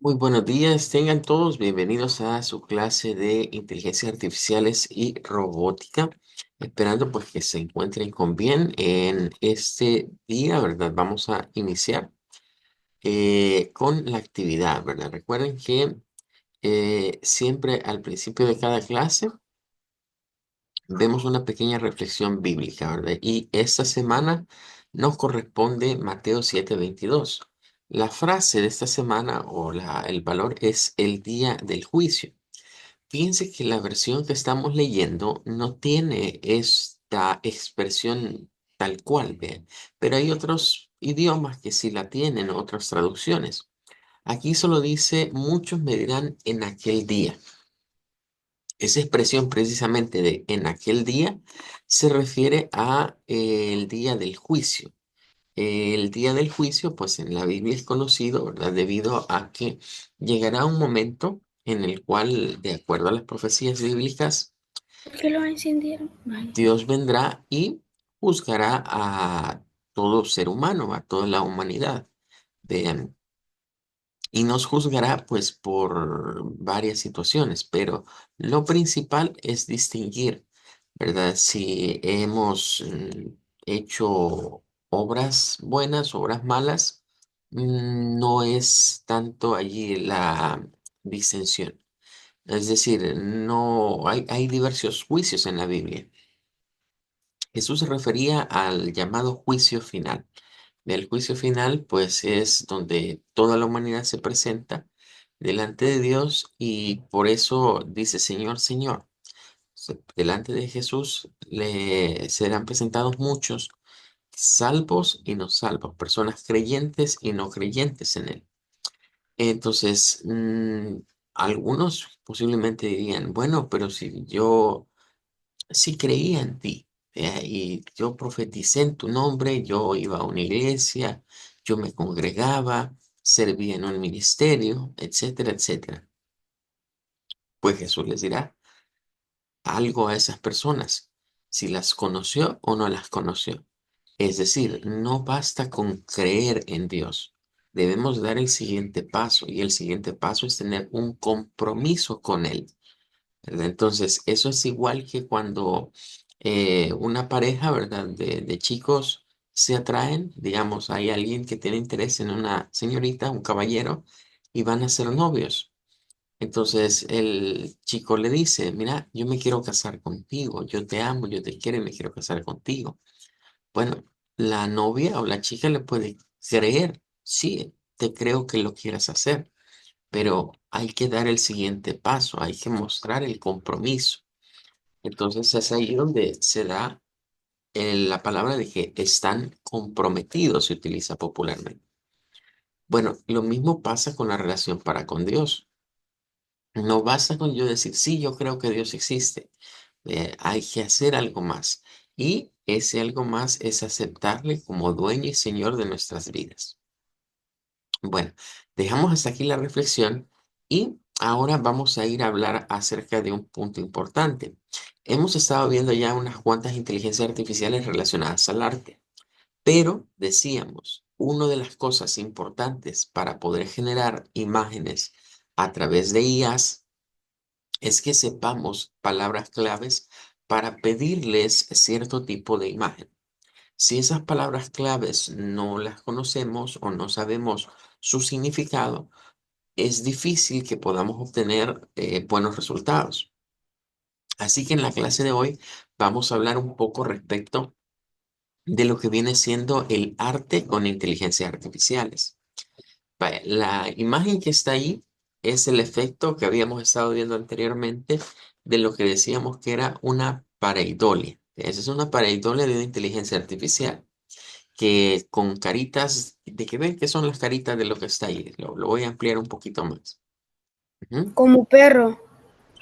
Muy buenos días, tengan todos bienvenidos a su clase de inteligencias artificiales y robótica. Esperando pues que se encuentren con bien en este día, ¿verdad? Vamos a iniciar con la actividad, ¿verdad? Recuerden que siempre al principio de cada clase vemos una pequeña reflexión bíblica, ¿verdad? Y esta semana nos corresponde Mateo 7:22. La frase de esta semana el valor es el día del juicio. Fíjense que la versión que estamos leyendo no tiene esta expresión tal cual, vean, pero hay otros idiomas que sí la tienen, otras traducciones. Aquí solo dice, muchos me dirán en aquel día. Esa expresión precisamente de en aquel día se refiere a el día del juicio. El día del juicio, pues en la Biblia es conocido, ¿verdad? Debido a que llegará un momento en el cual, de acuerdo a las profecías bíblicas, ¿Por qué lo encendieron? Ay. Dios vendrá y juzgará a todo ser humano, a toda la humanidad. Vean, y nos juzgará pues por varias situaciones, pero lo principal es distinguir, ¿verdad? Si hemos hecho obras buenas, obras malas, no es tanto allí la distinción. Es decir, no hay diversos juicios en la Biblia. Jesús se refería al llamado juicio final. El juicio final, pues, es donde toda la humanidad se presenta delante de Dios y por eso dice, Señor, Señor. Delante de Jesús le serán presentados muchos, salvos y no salvos, personas creyentes y no creyentes en Él. Entonces, algunos posiblemente dirían, bueno, pero si yo sí creía en ti, y yo profeticé en tu nombre, yo iba a una iglesia, yo me congregaba, servía en un ministerio, etcétera, etcétera. Pues Jesús les dirá algo a esas personas, si las conoció o no las conoció. Es decir, no basta con creer en Dios. Debemos dar el siguiente paso y el siguiente paso es tener un compromiso con Él. ¿Verdad? Entonces, eso es igual que cuando una pareja, ¿verdad? De chicos se atraen, digamos, hay alguien que tiene interés en una señorita, un caballero, y van a ser novios. Entonces, el chico le dice, mira, yo me quiero casar contigo, yo te amo, yo te quiero y me quiero casar contigo. Bueno, la novia o la chica le puede creer, sí, te creo que lo quieras hacer, pero hay que dar el siguiente paso, hay que mostrar el compromiso. Entonces es ahí donde se da la palabra de que están comprometidos, se utiliza popularmente. Bueno, lo mismo pasa con la relación para con Dios. No basta con yo decir, sí, yo creo que Dios existe. Hay que hacer algo más. Y ese algo más es aceptarle como dueño y señor de nuestras vidas. Bueno, dejamos hasta aquí la reflexión y ahora vamos a ir a hablar acerca de un punto importante. Hemos estado viendo ya unas cuantas inteligencias artificiales relacionadas al arte, pero decíamos, una de las cosas importantes para poder generar imágenes a través de IAs es que sepamos palabras claves para pedirles cierto tipo de imagen. Si esas palabras claves no las conocemos o no sabemos su significado, es difícil que podamos obtener buenos resultados. Así que en la clase de hoy vamos a hablar un poco respecto de lo que viene siendo el arte con inteligencias artificiales. Vaya, la imagen que está ahí es el efecto que habíamos estado viendo anteriormente de lo que decíamos que era una pareidolia. Esa es una pareidolia de una inteligencia artificial que con caritas, de que ven que son las caritas de lo que está ahí. Lo voy a ampliar un poquito más. Ujú. Como perro.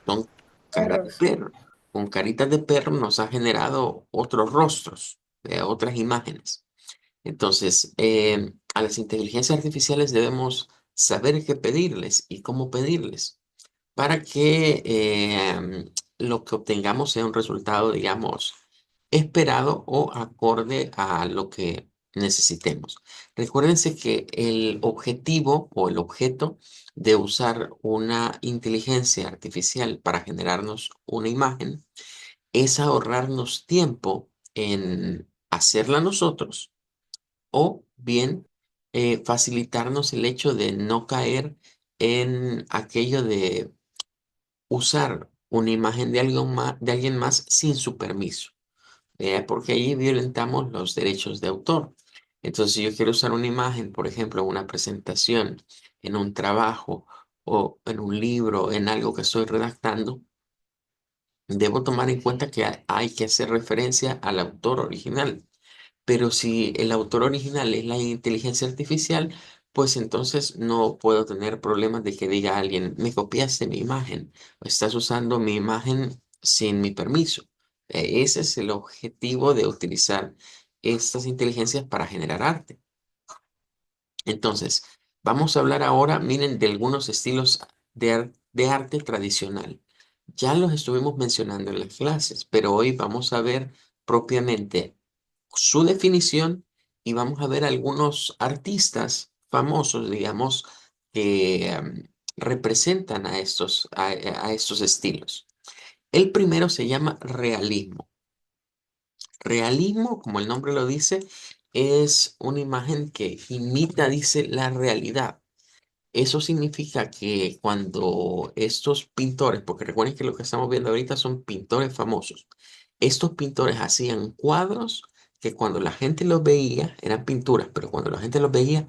Son caras de Perros. perro. Con caritas de perro nos ha generado otros rostros, otras imágenes. Entonces, a las inteligencias artificiales debemos saber qué pedirles y cómo pedirles para que lo que obtengamos sea un resultado, digamos, esperado o acorde a lo que necesitemos. Recuérdense que el objetivo o el objeto de usar una inteligencia artificial para generarnos una imagen es ahorrarnos tiempo en hacerla nosotros o bien facilitarnos el hecho de no caer en aquello de usar una imagen de alguien más sin su permiso, porque ahí violentamos los derechos de autor. Entonces, si yo quiero usar una imagen, por ejemplo, en una presentación, en un trabajo o en un libro, en algo que estoy redactando, debo tomar en cuenta que hay que hacer referencia al autor original. Pero si el autor original es la inteligencia artificial, pues entonces no puedo tener problemas de que diga alguien, me copiaste mi imagen o estás usando mi imagen sin mi permiso. Ese es el objetivo de utilizar estas inteligencias para generar arte. Entonces, vamos a hablar ahora, miren, de algunos estilos de arte tradicional. Ya los estuvimos mencionando en las clases, pero hoy vamos a ver propiamente su definición y vamos a ver algunos artistas famosos, digamos, que representan a estos estilos. El primero se llama realismo. Realismo, como el nombre lo dice, es una imagen que imita, dice, la realidad. Eso significa que cuando estos pintores, porque recuerden que lo que estamos viendo ahorita son pintores famosos, estos pintores hacían cuadros que cuando la gente los veía, eran pinturas, pero cuando la gente los veía,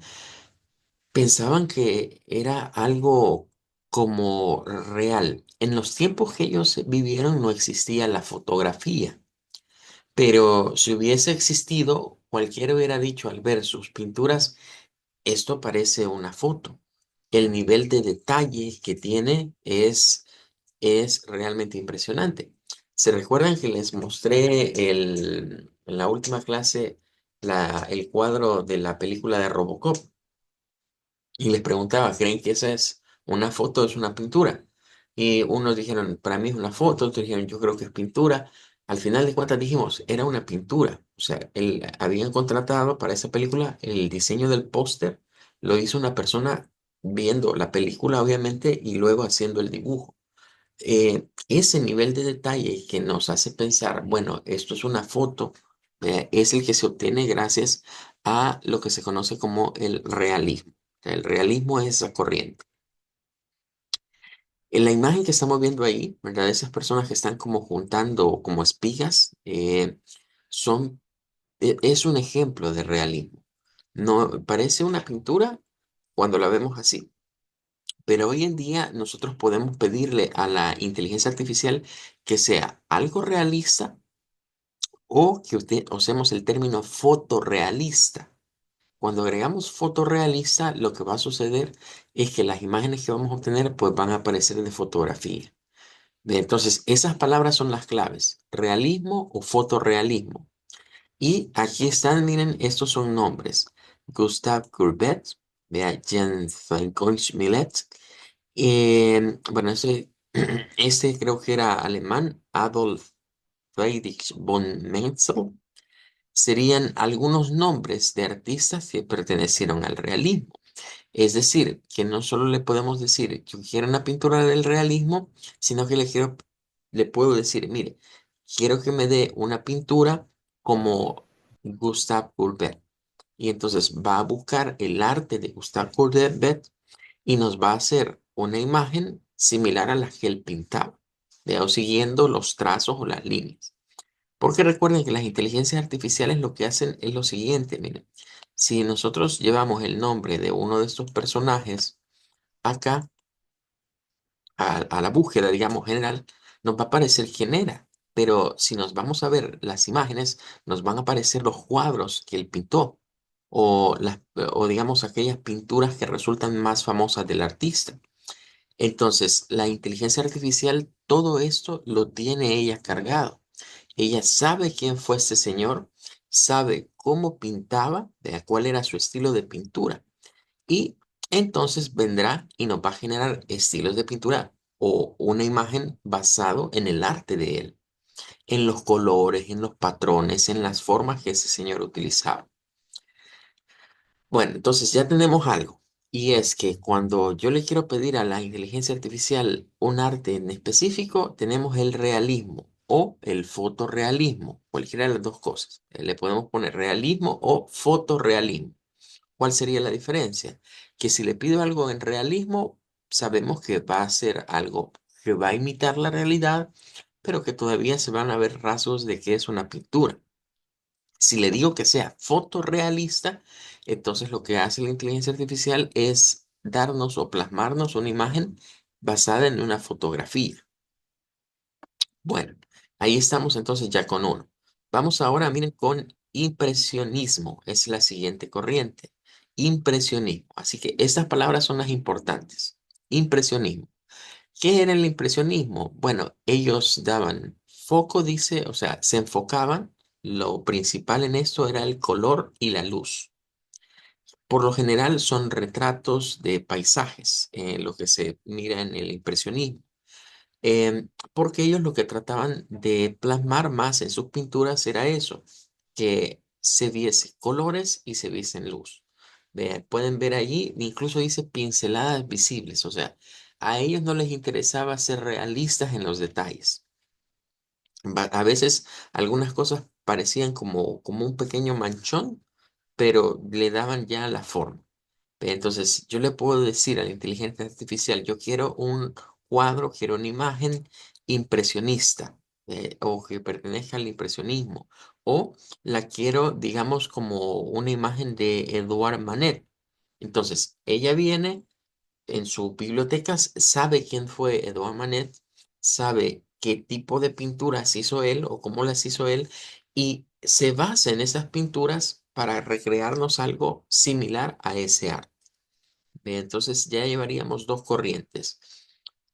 pensaban que era algo como real. En los tiempos que ellos vivieron no existía la fotografía. Pero si hubiese existido, cualquiera hubiera dicho al ver sus pinturas, esto parece una foto. El nivel de detalle que tiene es realmente impresionante. ¿Se recuerdan que les mostré en la última clase el cuadro de la película de Robocop? Y les preguntaba, ¿creen que esa es una foto o es una pintura? Y unos dijeron, para mí es una foto, otros dijeron, yo creo que es pintura. Al final de cuentas dijimos, era una pintura. O sea, habían contratado para esa película el diseño del póster, lo hizo una persona viendo la película, obviamente, y luego haciendo el dibujo. Ese nivel de detalle que nos hace pensar, bueno, esto es una foto, es el que se obtiene gracias a lo que se conoce como el realismo. O sea, el realismo es esa corriente. En la imagen que estamos viendo ahí, ¿verdad? Esas personas que están como juntando como espigas, son, es un ejemplo de realismo. No parece una pintura cuando la vemos así. Pero hoy en día nosotros podemos pedirle a la inteligencia artificial que sea algo realista o que usemos el término fotorrealista. Cuando agregamos fotorrealista, lo que va a suceder es que las imágenes que vamos a obtener pues van a aparecer de fotografía. Entonces, esas palabras son las claves, realismo o fotorrealismo. Y aquí están, miren, estos son nombres. Gustave Courbet, vea, Jean Francois Millet. Bueno, este creo que era alemán, Adolf Friedrich von Menzel. Serían algunos nombres de artistas que pertenecieron al realismo. Es decir, que no solo le podemos decir que quiero una pintura del realismo, sino que le puedo decir, mire, quiero que me dé una pintura como Gustave Courbet. Y entonces va a buscar el arte de Gustave Courbet y nos va a hacer una imagen similar a la que él pintaba, o siguiendo los trazos o las líneas. Porque recuerden que las inteligencias artificiales lo que hacen es lo siguiente, miren, si nosotros llevamos el nombre de uno de estos personajes acá a la búsqueda, digamos, general, nos va a aparecer quién era. Pero si nos vamos a ver las imágenes, nos van a aparecer los cuadros que él pintó o digamos aquellas pinturas que resultan más famosas del artista. Entonces, la inteligencia artificial, todo esto lo tiene ella cargado. Ella sabe quién fue este señor, sabe cómo pintaba, de cuál era su estilo de pintura. Y entonces vendrá y nos va a generar estilos de pintura o una imagen basado en el arte de él, en los colores, en los patrones, en las formas que ese señor utilizaba. Bueno, entonces ya tenemos algo. Y es que cuando yo le quiero pedir a la inteligencia artificial un arte en específico, tenemos el realismo o el fotorrealismo, cualquiera de las dos cosas. Le podemos poner realismo o fotorrealismo. ¿Cuál sería la diferencia? Que si le pido algo en realismo, sabemos que va a ser algo que va a imitar la realidad, pero que todavía se van a ver rasgos de que es una pintura. Si le digo que sea fotorrealista, entonces lo que hace la inteligencia artificial es darnos o plasmarnos una imagen basada en una fotografía. Bueno, ahí estamos entonces ya con uno. Vamos ahora, miren, con impresionismo. Es la siguiente corriente. Impresionismo. Así que estas palabras son las importantes. Impresionismo. ¿Qué era el impresionismo? Bueno, ellos daban foco, dice, o sea, se enfocaban. Lo principal en esto era el color y la luz. Por lo general son retratos de paisajes, lo que se mira en el impresionismo. Porque ellos lo que trataban de plasmar más en sus pinturas era eso, que se viese colores y se viese luz. Pueden ver allí, incluso dice pinceladas visibles, o sea, a ellos no les interesaba ser realistas en los detalles. A veces algunas cosas parecían como un pequeño manchón, pero le daban ya la forma. Entonces, yo le puedo decir a la inteligencia artificial, yo quiero un cuadro, quiero una imagen impresionista, o que pertenezca al impresionismo, o la quiero, digamos, como una imagen de Edouard Manet. Entonces, ella viene en sus bibliotecas, sabe quién fue Edouard Manet, sabe qué tipo de pinturas hizo él o cómo las hizo él, y se basa en esas pinturas para recrearnos algo similar a ese arte. Bien, entonces ya llevaríamos dos corrientes,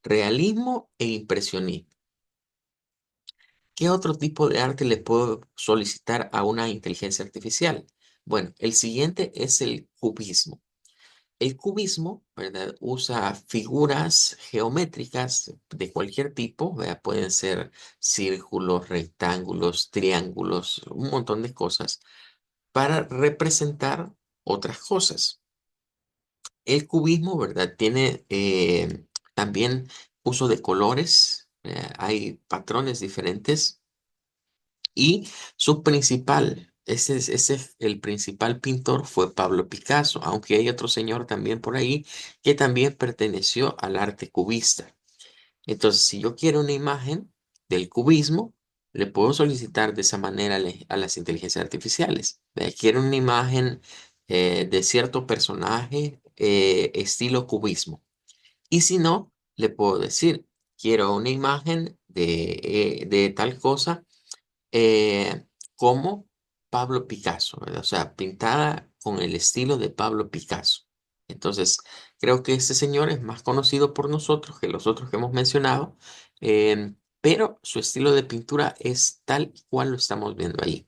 realismo e impresionismo. ¿Qué otro tipo de arte le puedo solicitar a una inteligencia artificial? Bueno, el siguiente es el cubismo. El cubismo, ¿verdad? Usa figuras geométricas de cualquier tipo, ¿verdad? Pueden ser círculos, rectángulos, triángulos, un montón de cosas, para representar otras cosas. El cubismo, ¿verdad? Tiene también uso de colores, hay patrones diferentes y su principal, el principal pintor fue Pablo Picasso, aunque hay otro señor también por ahí que también perteneció al arte cubista. Entonces, si yo quiero una imagen del cubismo, le puedo solicitar de esa manera a las inteligencias artificiales. Quiero una imagen de cierto personaje estilo cubismo. Y si no, le puedo decir, quiero una imagen de tal cosa como Pablo Picasso, ¿verdad? O sea, pintada con el estilo de Pablo Picasso. Entonces, creo que este señor es más conocido por nosotros que los otros que hemos mencionado, pero su estilo de pintura es tal y cual lo estamos viendo ahí.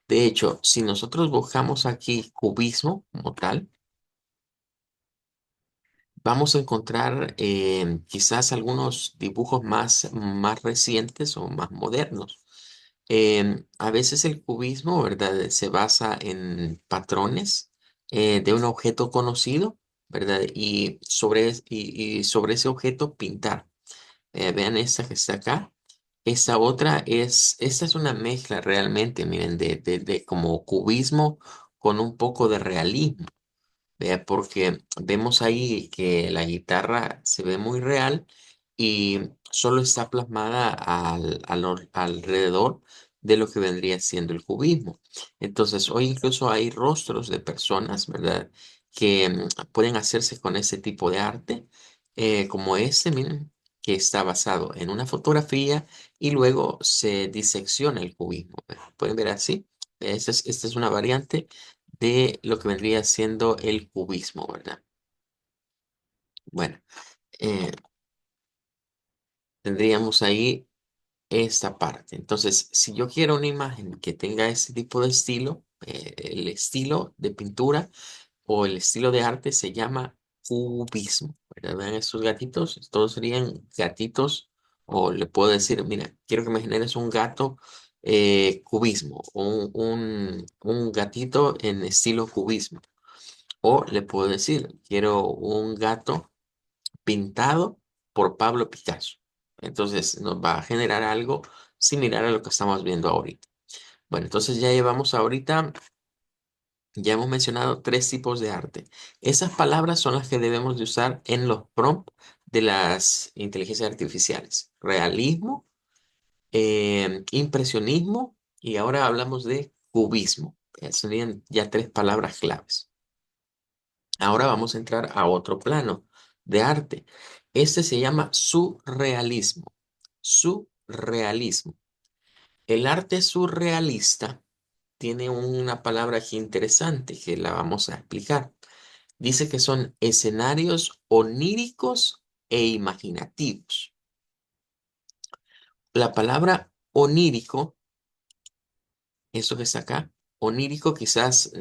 De hecho, si nosotros buscamos aquí cubismo como tal, vamos a encontrar quizás algunos dibujos más recientes o más modernos. A veces el cubismo, ¿verdad? Se basa en patrones de un objeto conocido, ¿verdad? Y sobre ese objeto pintar. Vean esta que está acá. Esta es una mezcla realmente, miren, de como cubismo con un poco de realismo. Vea, porque vemos ahí que la guitarra se ve muy real y solo está plasmada alrededor de lo que vendría siendo el cubismo. Entonces, hoy incluso hay rostros de personas, ¿verdad? Que pueden hacerse con ese tipo de arte, como este, miren, que está basado en una fotografía y luego se disecciona el cubismo. Pueden ver así. Esta es una variante de lo que vendría siendo el cubismo, ¿verdad? Bueno, eh, tendríamos ahí esta parte. Entonces, si yo quiero una imagen que tenga este tipo de estilo, el estilo de pintura o el estilo de arte se llama cubismo, ¿verdad? Vean estos gatitos, todos serían gatitos, o le puedo decir, mira, quiero que me generes un gato cubismo, o un gatito en estilo cubismo. O le puedo decir, quiero un gato pintado por Pablo Picasso. Entonces nos va a generar algo similar a lo que estamos viendo ahorita. Bueno, entonces ya llevamos ahorita, ya hemos mencionado tres tipos de arte. Esas palabras son las que debemos de usar en los prompts de las inteligencias artificiales. Realismo, impresionismo y ahora hablamos de cubismo. Serían ya tres palabras claves. Ahora vamos a entrar a otro plano de arte. Este se llama surrealismo. Surrealismo. El arte surrealista tiene una palabra aquí interesante que la vamos a explicar. Dice que son escenarios oníricos e imaginativos. La palabra onírico, eso que está acá, onírico quizás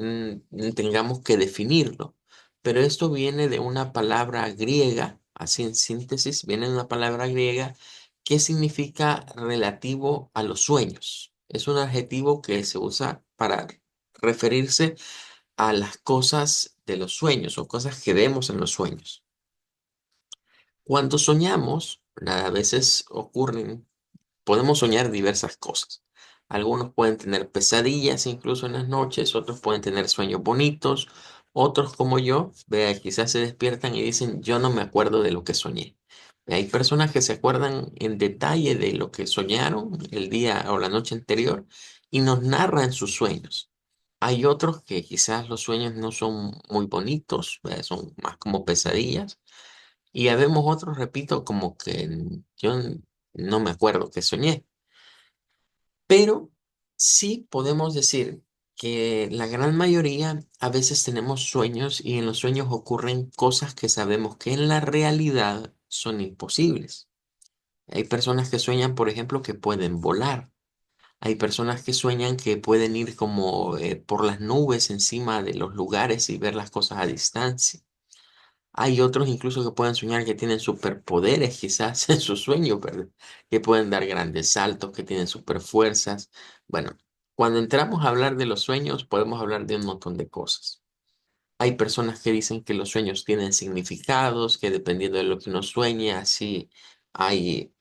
tengamos que definirlo, pero esto viene de una palabra griega, así en síntesis, viene de una palabra griega que significa relativo a los sueños. Es un adjetivo que se usa para referirse a las cosas de los sueños o cosas que vemos en los sueños. Cuando soñamos, ¿verdad? A veces ocurren, podemos soñar diversas cosas. Algunos pueden tener pesadillas incluso en las noches, otros pueden tener sueños bonitos, otros como yo, vea, quizás se despiertan y dicen, yo no me acuerdo de lo que soñé. Hay personas que se acuerdan en detalle de lo que soñaron el día o la noche anterior y nos narran sus sueños. Hay otros que quizás los sueños no son muy bonitos, son más como pesadillas. Y habemos otros, repito, como que no me acuerdo que soñé. Pero sí podemos decir que la gran mayoría a veces tenemos sueños y en los sueños ocurren cosas que sabemos que en la realidad son imposibles. Hay personas que sueñan, por ejemplo, que pueden volar. Hay personas que sueñan que pueden ir como por las nubes encima de los lugares y ver las cosas a distancia. Hay otros incluso que pueden soñar que tienen superpoderes quizás en sus sueños, ¿verdad? Que pueden dar grandes saltos, que tienen superfuerzas. Bueno, cuando entramos a hablar de los sueños, podemos hablar de un montón de cosas. Hay personas que dicen que los sueños tienen significados, que dependiendo de lo que uno sueña, así hay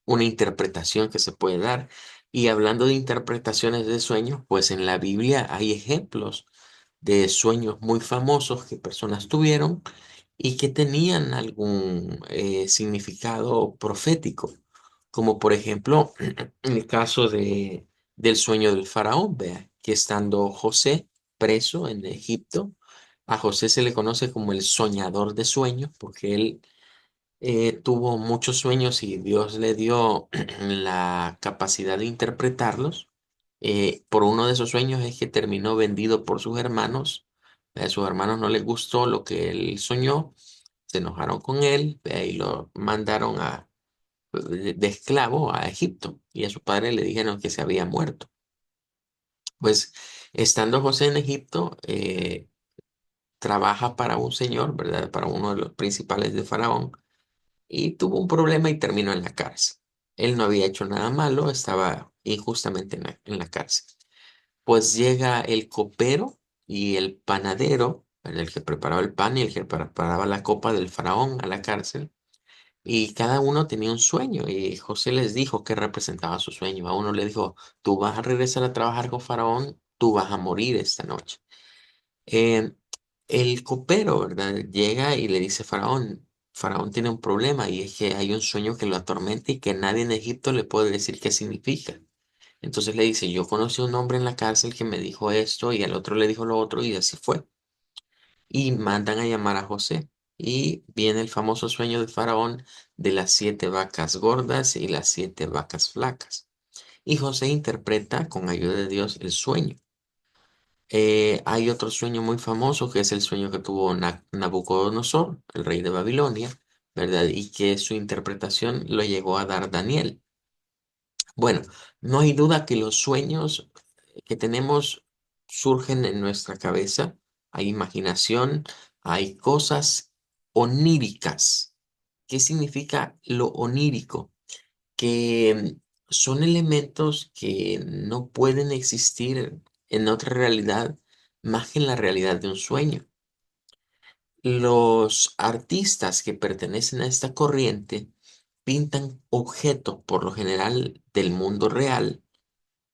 una interpretación que se puede dar. Y hablando de interpretaciones de sueños, pues en la Biblia hay ejemplos de sueños muy famosos que personas tuvieron y que tenían algún significado profético, como por ejemplo el caso del sueño del faraón, vea, que estando José preso en Egipto, a José se le conoce como el soñador de sueños, porque él tuvo muchos sueños y Dios le dio la capacidad de interpretarlos. Por uno de esos sueños es que terminó vendido por sus hermanos. A sus hermanos no les gustó lo que él soñó, se enojaron con él y lo mandaron de esclavo a Egipto y a su padre le dijeron que se había muerto. Pues estando José en Egipto, trabaja para un señor, ¿verdad? Para uno de los principales de Faraón y tuvo un problema y terminó en la cárcel. Él no había hecho nada malo, estaba injustamente en la cárcel. Pues llega el copero y el panadero, el que preparaba el pan y el que preparaba la copa del faraón a la cárcel, y cada uno tenía un sueño y José les dijo qué representaba su sueño. A uno le dijo, tú vas a regresar a trabajar con faraón, tú vas a morir esta noche. Eh, el copero, ¿verdad? Llega y le dice a Faraón, Faraón tiene un problema y es que hay un sueño que lo atormenta y que nadie en Egipto le puede decir qué significa. Entonces le dice, yo conocí a un hombre en la cárcel que me dijo esto y al otro le dijo lo otro y así fue. Y mandan a llamar a José. Y viene el famoso sueño de Faraón de las 7 vacas gordas y las 7 vacas flacas. Y José interpreta con ayuda de Dios el sueño. Hay otro sueño muy famoso que es el sueño que tuvo Nabucodonosor, el rey de Babilonia, ¿verdad? Y que su interpretación lo llegó a dar Daniel. Bueno, no hay duda que los sueños que tenemos surgen en nuestra cabeza, hay imaginación, hay cosas oníricas. ¿Qué significa lo onírico? Que son elementos que no pueden existir en otra realidad, más que en la realidad de un sueño. Los artistas que pertenecen a esta corriente pintan objetos por lo general del mundo real,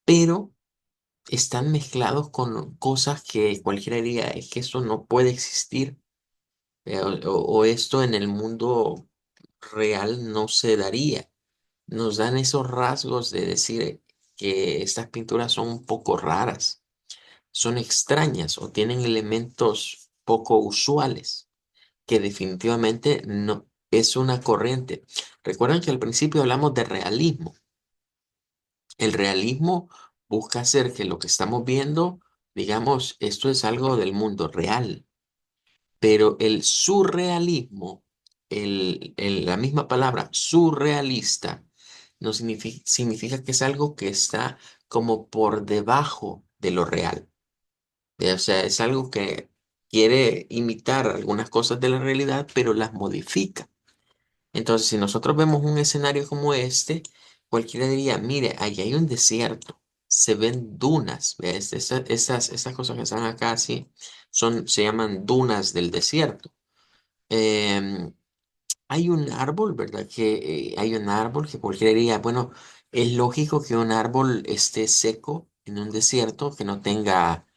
pero están mezclados con cosas que cualquiera diría, es que eso no puede existir, o esto en el mundo real no se daría. Nos dan esos rasgos de decir que estas pinturas son un poco raras, son extrañas o tienen elementos poco usuales, que definitivamente no es una corriente. Recuerdan que al principio hablamos de realismo. El realismo busca hacer que lo que estamos viendo, digamos, esto es algo del mundo real, pero el surrealismo, la misma palabra surrealista, no significa que es algo que está como por debajo de lo real. O sea, es algo que quiere imitar algunas cosas de la realidad, pero las modifica. Entonces, si nosotros vemos un escenario como este, cualquiera diría, mire, ahí hay un desierto, se ven dunas, ¿ves? Esas cosas que están acá, sí, se llaman dunas del desierto. Em, Hay un árbol, ¿verdad? Hay un árbol que cualquiera diría, bueno, es lógico que un árbol esté seco en un desierto, que no tenga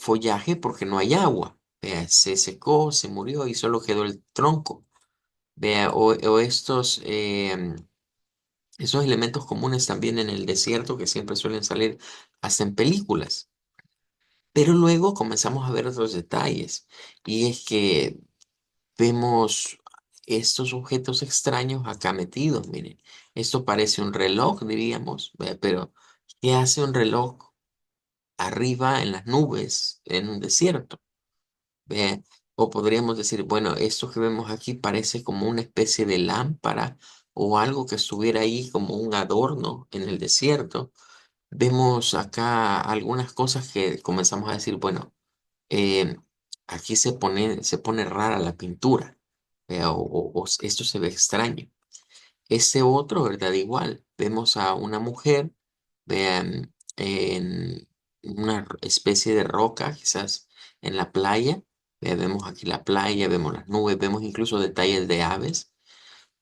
follaje porque no hay agua. Vea, se secó, se murió y solo quedó el tronco. Vea, o esos elementos comunes también en el desierto que siempre suelen salir hasta en películas. Pero luego comenzamos a ver otros detalles y es que vemos estos objetos extraños acá metidos. Miren, esto parece un reloj, diríamos, pero ¿qué hace un reloj arriba en las nubes en un desierto? Ve, o podríamos decir, bueno, esto que vemos aquí parece como una especie de lámpara o algo que estuviera ahí como un adorno en el desierto. Vemos acá algunas cosas que comenzamos a decir, bueno, eh, aquí se pone rara la pintura, esto se ve extraño. Este otro, ¿verdad? Igual, vemos a una mujer, vean, en una especie de roca, quizás en la playa. Vemos aquí la playa, vemos las nubes, vemos incluso detalles de aves,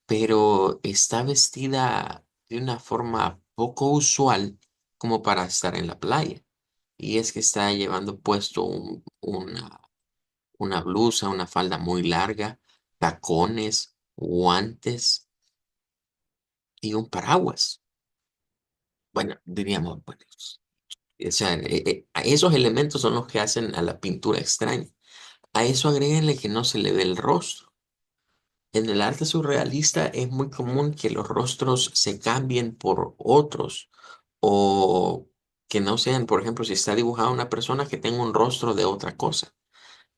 pero está vestida de una forma poco usual como para estar en la playa. Y es que está llevando puesto una blusa, una falda muy larga, tacones, guantes y un paraguas. Bueno, diríamos, bueno, o sea, a esos elementos son los que hacen a la pintura extraña. A eso agréguenle que no se le ve el rostro. En el arte surrealista es muy común que los rostros se cambien por otros o que no sean, por ejemplo, si está dibujada una persona que tenga un rostro de otra cosa,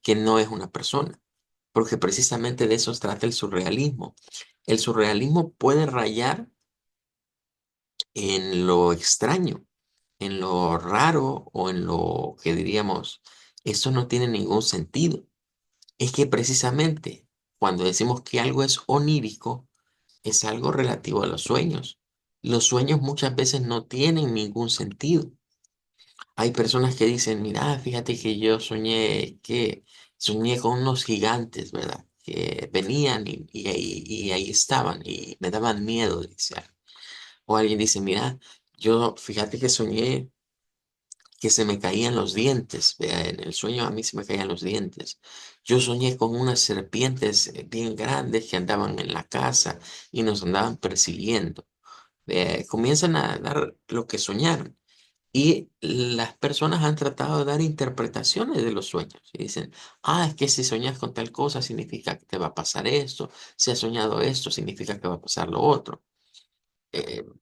que no es una persona, porque precisamente de eso trata el surrealismo. El surrealismo puede rayar en lo extraño, en lo raro o en lo que diríamos, esto no tiene ningún sentido. Es que precisamente cuando decimos que algo es onírico, es algo relativo a los sueños. Los sueños muchas veces no tienen ningún sentido. Hay personas que dicen, mira, fíjate que yo soñé con unos gigantes, ¿verdad? Que venían y ahí estaban y me daban miedo, dice. O alguien dice, mira, yo fíjate que soñé que se me caían los dientes. Vea, en el sueño a mí se me caían los dientes. Yo soñé con unas serpientes bien grandes que andaban en la casa y nos andaban persiguiendo. Comienzan a dar lo que soñaron. Y las personas han tratado de dar interpretaciones de los sueños. Y dicen, es que si soñas con tal cosa significa que te va a pasar esto. Si has soñado esto significa que va a pasar lo otro.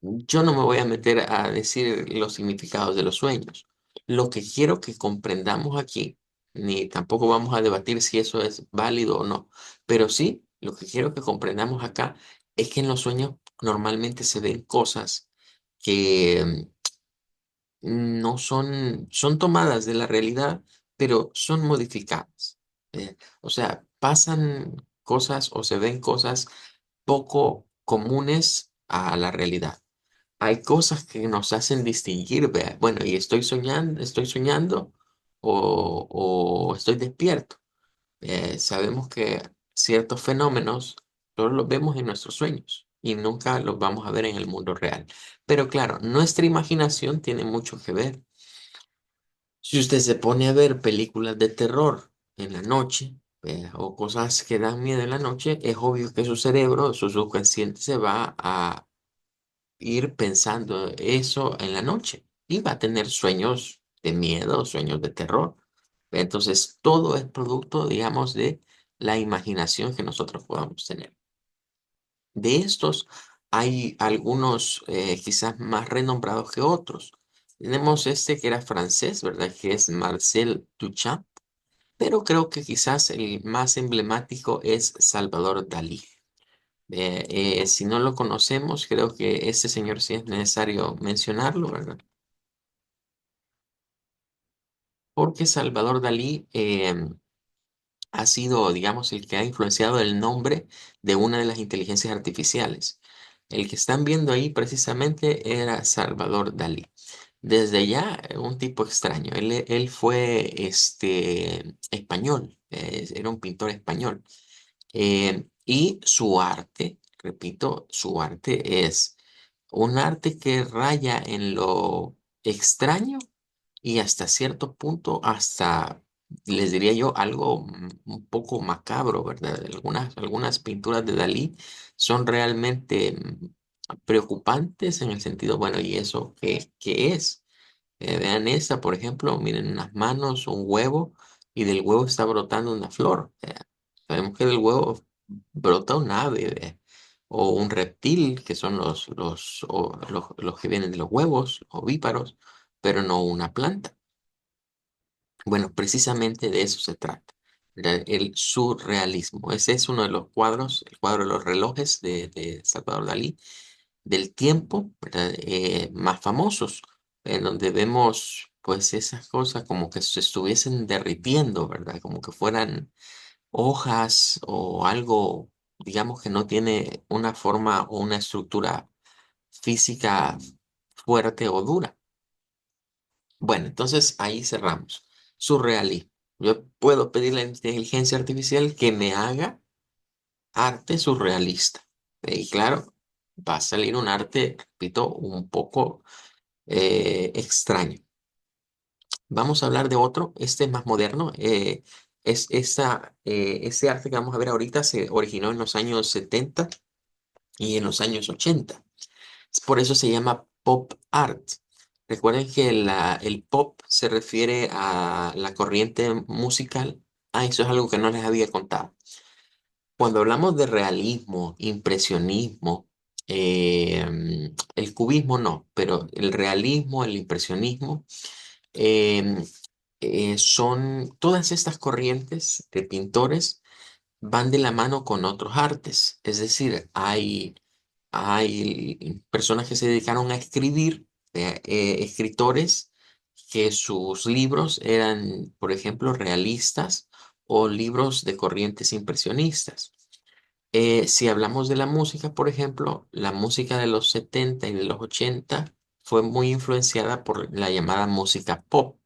Yo no me voy a meter a decir los significados de los sueños. Lo que quiero que comprendamos aquí, ni tampoco vamos a debatir si eso es válido o no, pero sí, lo que quiero que comprendamos acá es que en los sueños normalmente se ven cosas que no son tomadas de la realidad, pero son modificadas. O sea, pasan cosas o se ven cosas poco comunes a la realidad. Hay cosas que nos hacen distinguir, vea, bueno, y estoy soñando, o estoy despierto. Sabemos que ciertos fenómenos solo los vemos en nuestros sueños y nunca los vamos a ver en el mundo real. Pero claro, nuestra imaginación tiene mucho que ver. Si usted se pone a ver películas de terror en la noche, o cosas que dan miedo en la noche, es obvio que su cerebro, su subconsciente se va a ir pensando eso en la noche y va a tener sueños de miedo, sueños de terror. Entonces, todo es producto, digamos, de la imaginación que nosotros podamos tener. De estos, hay algunos quizás más renombrados que otros. Tenemos este que era francés, ¿verdad? Que es Marcel Duchamp, pero creo que quizás el más emblemático es Salvador Dalí. Si no lo conocemos, creo que este señor sí es necesario mencionarlo, ¿verdad? Porque Salvador Dalí ha sido, digamos, el que ha influenciado el nombre de una de las inteligencias artificiales. El que están viendo ahí precisamente era Salvador Dalí. Desde ya, un tipo extraño. Él fue español, era un pintor español. Y su arte, repito, su arte es un arte que raya en lo extraño y hasta cierto punto, hasta les diría yo algo un poco macabro, ¿verdad? Algunas pinturas de Dalí son realmente preocupantes en el sentido, bueno, ¿y eso qué es? Vean esta, por ejemplo, miren unas manos, un huevo, y del huevo está brotando una flor. Sabemos que del huevo brota un ave, o un reptil, que son los que vienen de los huevos, ovíparos, pero no una planta. Bueno, precisamente de eso se trata, ¿verdad? El surrealismo. Ese es uno de los cuadros, el cuadro de los relojes de Salvador Dalí del tiempo, ¿verdad? Más famosos, en donde vemos pues esas cosas como que se estuviesen derritiendo, ¿verdad? Como que fueran hojas o algo, digamos que no tiene una forma o una estructura física fuerte o dura. Bueno, entonces ahí cerramos. Surrealismo. Yo puedo pedir a la inteligencia artificial que me haga arte surrealista. Y claro, va a salir un arte, repito, un poco extraño. Vamos a hablar de otro, este es más moderno. Ese arte que vamos a ver ahorita se originó en los años 70 y en los años 80. Por eso se llama pop art. Recuerden que el pop se refiere a la corriente musical. Ah, eso es algo que no les había contado. Cuando hablamos de realismo, impresionismo, el cubismo no, pero el realismo, el impresionismo, em, son todas estas corrientes de pintores van de la mano con otros artes. Es decir, hay personas que se dedicaron a escribir, escritores que sus libros eran, por ejemplo, realistas o libros de corrientes impresionistas. Si hablamos de la música, por ejemplo, la música de los 70 y de los 80 fue muy influenciada por la llamada música pop.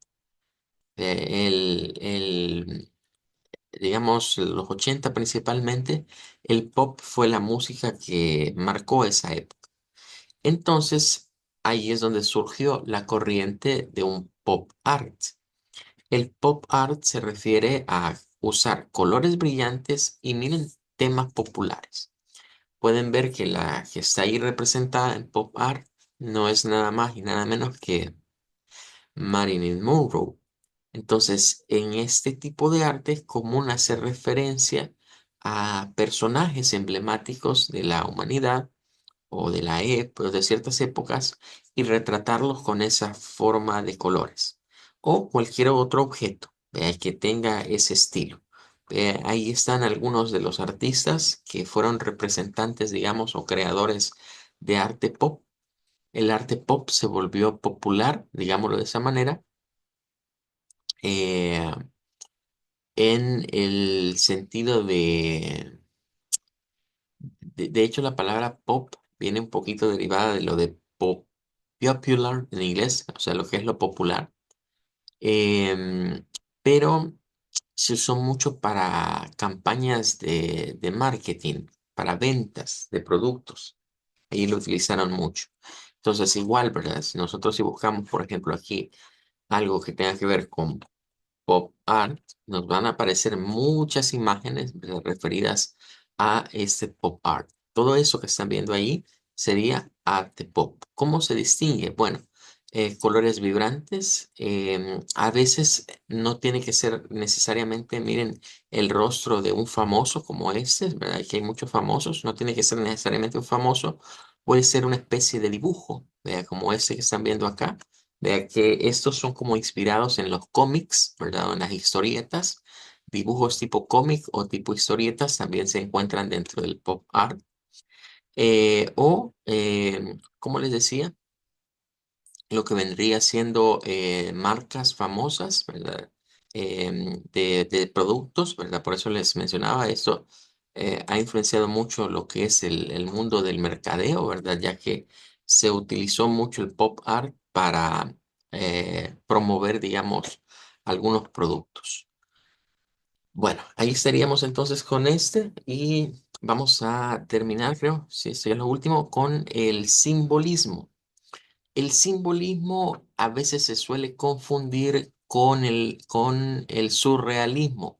Digamos, los 80 principalmente, el pop fue la música que marcó esa época. Entonces, ahí es donde surgió la corriente de un pop art. El pop art se refiere a usar colores brillantes y miren temas populares. Pueden ver que la que está ahí representada en pop art no es nada más y nada menos que Marilyn Monroe. Entonces, en este tipo de arte es común hacer referencia a personajes emblemáticos de la humanidad o de de ciertas épocas y retratarlos con esa forma de colores o cualquier otro objeto que tenga ese estilo. Ahí están algunos de los artistas que fueron representantes, digamos, o creadores de arte pop. El arte pop se volvió popular, digámoslo de esa manera, eh, en el sentido de hecho, la palabra pop viene un poquito derivada de lo de popular en inglés, o sea, lo que es lo popular. Em, pero se usó mucho para campañas de marketing, para ventas de productos. Ahí lo utilizaron mucho. Entonces, igual, ¿verdad? Si buscamos, por ejemplo, aquí algo que tenga que ver con pop art, nos van a aparecer muchas imágenes, ¿verdad?, referidas a este pop art. Todo eso que están viendo ahí sería arte pop. ¿Cómo se distingue? Bueno, colores vibrantes. A veces no tiene que ser necesariamente, miren, el rostro de un famoso como este, ¿verdad? Que hay muchos famosos, no tiene que ser necesariamente un famoso, puede ser una especie de dibujo, ¿vea? Como ese que están viendo acá. Vea que estos son como inspirados en los cómics, ¿verdad? O en las historietas. Dibujos tipo cómic o tipo historietas también se encuentran dentro del pop art. Como les decía, lo que vendría siendo marcas famosas, ¿verdad? De productos, ¿verdad? Por eso les mencionaba esto. Ha influenciado mucho lo que es el mundo del mercadeo, ¿verdad? Ya que se utilizó mucho el pop art para promover, digamos, algunos productos. Bueno, ahí estaríamos entonces con este y vamos a terminar, creo, si esto ya es lo último, con el simbolismo. El simbolismo a veces se suele confundir con el surrealismo.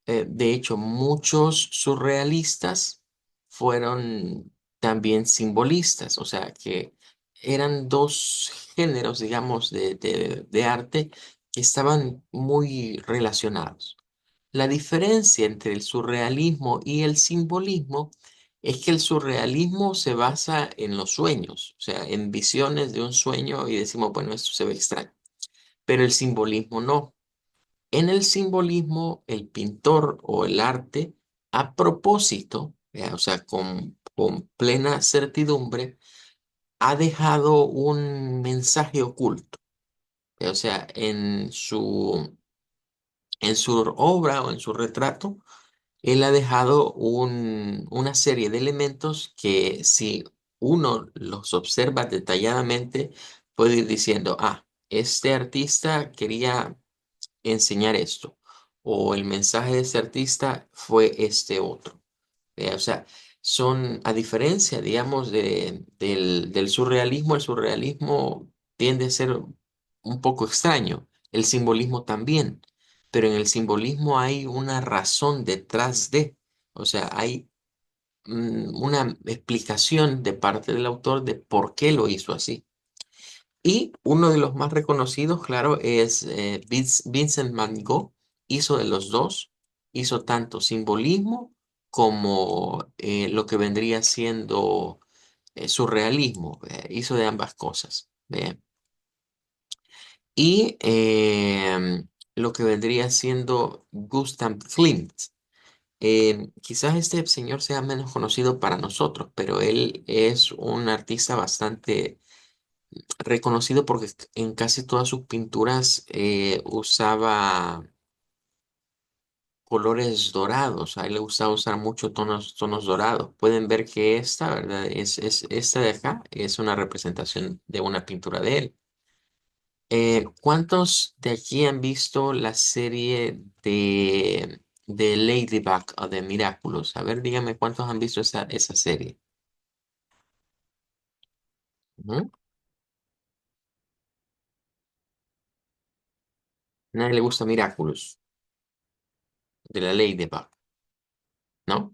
De hecho, muchos surrealistas fueron también simbolistas, o sea que eran dos géneros, digamos, de arte que estaban muy relacionados. La diferencia entre el surrealismo y el simbolismo es que el surrealismo se basa en los sueños, o sea, en visiones de un sueño y decimos, bueno, esto se ve extraño, pero el simbolismo no. En el simbolismo, el pintor o el arte, a propósito, o sea, con plena certidumbre, ha dejado un mensaje oculto. O sea, en su obra o en su retrato, él ha dejado una serie de elementos que si uno los observa detalladamente, puede ir diciendo, ah, este artista quería enseñar esto, o el mensaje de este artista fue este otro. O sea, son, a diferencia, digamos, del surrealismo, el surrealismo tiende a ser un poco extraño, el simbolismo también, pero en el simbolismo hay una razón detrás de, o sea, hay una explicación de parte del autor de por qué lo hizo así. Y uno de los más reconocidos, claro, es Vincent Van Gogh. Hizo de los dos, hizo tanto simbolismo como lo que vendría siendo surrealismo. Hizo de ambas cosas. ¿Ve? Y lo que vendría siendo Gustav Klimt. Quizás este señor sea menos conocido para nosotros, pero él es un artista bastante reconocido porque en casi todas sus pinturas usaba colores dorados. A él le gustaba usar mucho tonos dorados. Pueden ver que esta, ¿verdad? Esta de acá es una representación de una pintura de él. ¿Cuántos de aquí han visto la serie de Ladybug o de Miraculous? A ver, díganme cuántos han visto esa serie. Ujú. Nadie le gusta Miraculous, de la Ladybug, ¿no?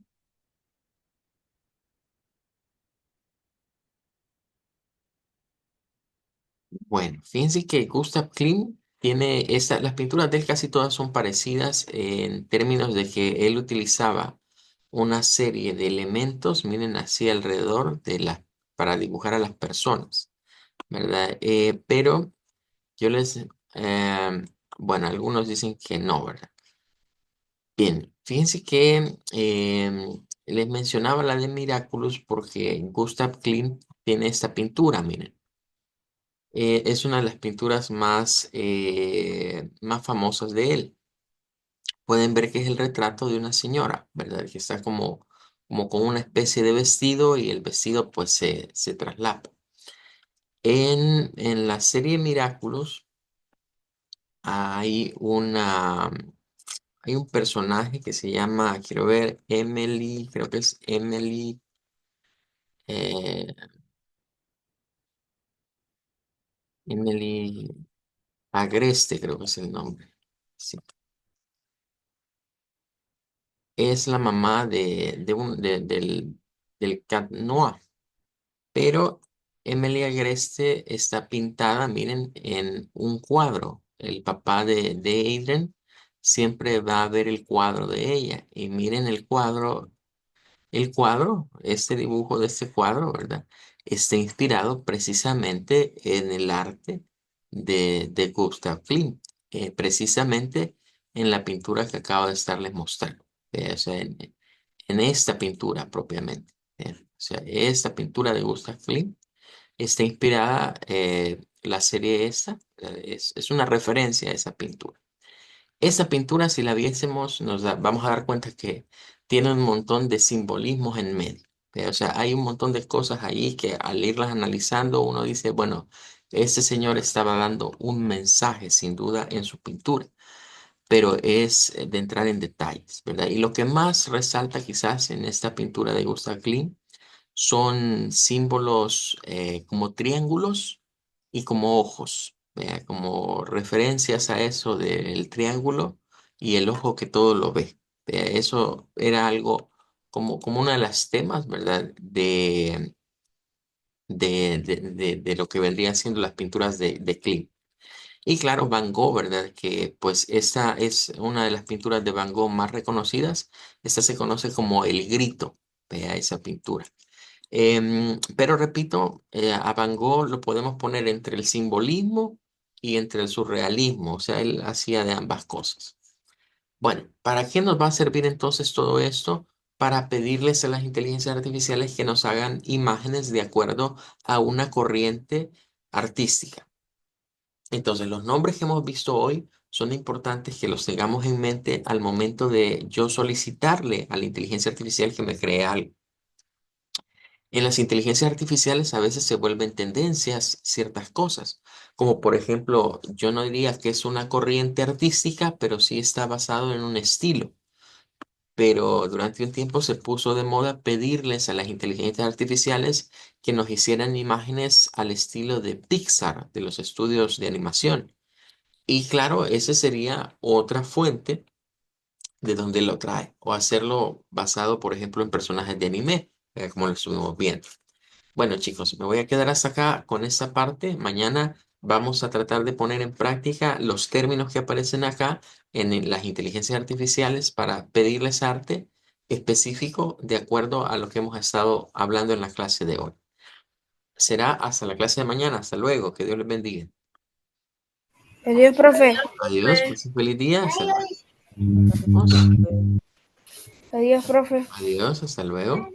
Bueno, fíjense que Gustav Klimt tiene las pinturas de él casi todas son parecidas en términos de que él utilizaba una serie de elementos, miren, así alrededor para dibujar a las personas, ¿verdad? Pero yo eh, bueno, algunos dicen que no, ¿verdad? Bien, fíjense que les mencionaba la de Miraculous porque Gustav Klimt tiene esta pintura, miren. Es una de las pinturas más famosas de él. Pueden ver que es el retrato de una señora, ¿verdad? Que está como con una especie de vestido y el vestido pues se traslapa. En la serie Miraculous, hay una, hay un personaje que se llama, quiero ver, Emily, creo que es Emily, eh, Emily Agreste, creo que es el nombre. Sí. Es la mamá del Cat Noir. Pero Emilia Agreste está pintada, miren, en un cuadro. El papá de Aiden siempre va a ver el cuadro de ella. Y miren el cuadro, este dibujo de este cuadro, ¿verdad? Está inspirado precisamente en el arte de Gustav Klimt, precisamente en la pintura que acabo de estarles mostrando. O sea, en esta pintura propiamente. O sea, esta pintura de Gustav Klimt está inspirada, la serie esta, es una referencia a esa pintura. Esa pintura, si la viésemos, vamos a dar cuenta que tiene un montón de simbolismos en medio. O sea, hay un montón de cosas ahí que al irlas analizando uno dice, bueno, este señor estaba dando un mensaje sin duda en su pintura, pero es de entrar en detalles, ¿verdad? Y lo que más resalta quizás en esta pintura de Gustav Klimt son símbolos como triángulos y como ojos, ¿vea? Como referencias a eso del triángulo y el ojo que todo lo ve. ¿Vea? Eso era algo como uno de los temas, ¿verdad? De lo que vendrían siendo las pinturas de Klimt. Y claro, Van Gogh, ¿verdad? Que pues esta es una de las pinturas de Van Gogh más reconocidas. Esta se conoce como El Grito, vea esa pintura. Pero repito, a Van Gogh lo podemos poner entre el simbolismo y entre el surrealismo, o sea, él hacía de ambas cosas. Bueno, ¿para qué nos va a servir entonces todo esto? Para pedirles a las inteligencias artificiales que nos hagan imágenes de acuerdo a una corriente artística. Entonces, los nombres que hemos visto hoy son importantes que los tengamos en mente al momento de yo solicitarle a la inteligencia artificial que me cree algo. En las inteligencias artificiales a veces se vuelven tendencias ciertas cosas, como por ejemplo, yo no diría que es una corriente artística, pero sí está basado en un estilo. Pero durante un tiempo se puso de moda pedirles a las inteligencias artificiales que nos hicieran imágenes al estilo de Pixar, de los estudios de animación. Y claro, esa sería otra fuente de donde lo trae, o hacerlo basado, por ejemplo, en personajes de anime, como lo estuvimos viendo. Bueno, chicos, me voy a quedar hasta acá con esta parte. Mañana vamos a tratar de poner en práctica los términos que aparecen acá en las inteligencias artificiales para pedirles arte específico de acuerdo a lo que hemos estado hablando en la clase de hoy. Será hasta la clase de mañana. Hasta luego. Que Dios les bendiga. Adiós, profe. Adiós. Pues un feliz día. Hasta luego. Adiós, profe. Adiós. Hasta luego.